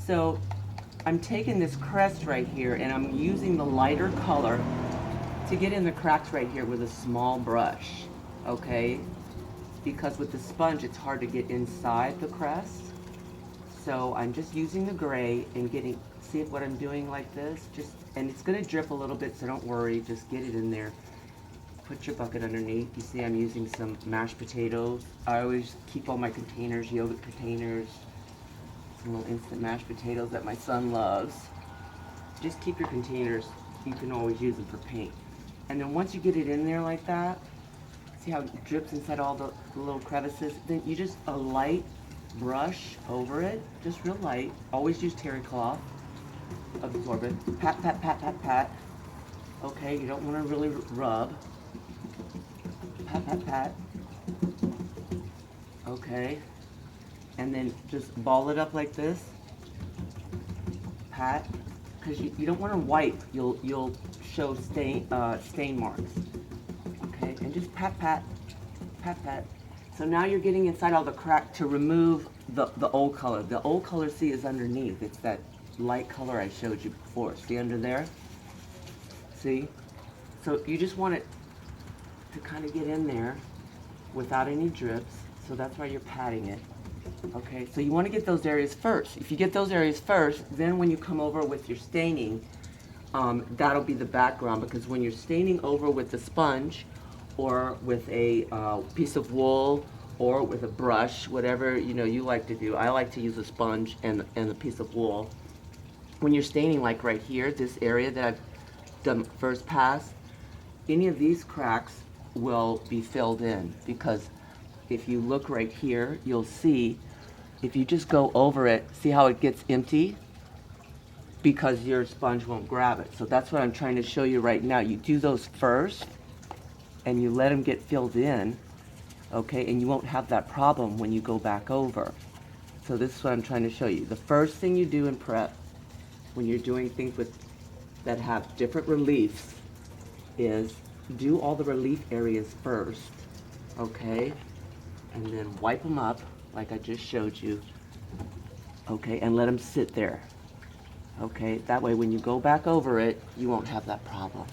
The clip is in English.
So I'm taking this crest right here and I'm using the lighter color to get in the cracks right here with a small brush, okay? Because with the sponge, it's hard to get inside the crest. So I'm just using the gray and getting, see what I'm doing like this? And it's gonna drip a little bit, so don't worry, just get it in there. Put your bucket underneath. You see I'm using some mashed potatoes. I always keep all my containers, yogurt containers, some little instant mashed potatoes that my son loves. Just keep your containers. You can always use them for paint. And then once you get it in there like that, see how it drips inside all the little crevices? Then you just a light brush over it, just real light. Always use terry cloth, absorbent. Pat, pat, pat, pat, pat. Okay, you don't want to really rub. Pat, pat, pat. Okay. And then just ball it up like this. Pat. Because you don't want to wipe. You'll show stain marks. Okay, and just pat, pat, pat, pat. So now you're getting inside all the crack to remove the old color. The old color, see, is underneath. It's that light color I showed you before. See under there? See? So you just want it to kind of get in there without any drips. So that's why you're patting it. Okay, so you want to get those areas first. If you get those areas first, then when you come over with your staining, that'll be the background, because when you're staining over with the sponge or with a piece of wool or with a brush, whatever you like to do. I like to use a sponge and a piece of wool. When you're staining, like right here, this area that I've done first pass, any of these cracks will be filled in, because if you look right here, you'll see, if you just go over it, see how it gets empty? Because your sponge won't grab it. So that's what I'm trying to show you right now. You do those first, and you let them get filled in, okay? And you won't have that problem when you go back over. So this is what I'm trying to show you. The first thing you do in prep, when you're doing things that have different reliefs, is do all the relief areas first, okay? And then wipe them up, like I just showed you, okay? And let them sit there, okay? That way when you go back over it, you won't have that problem.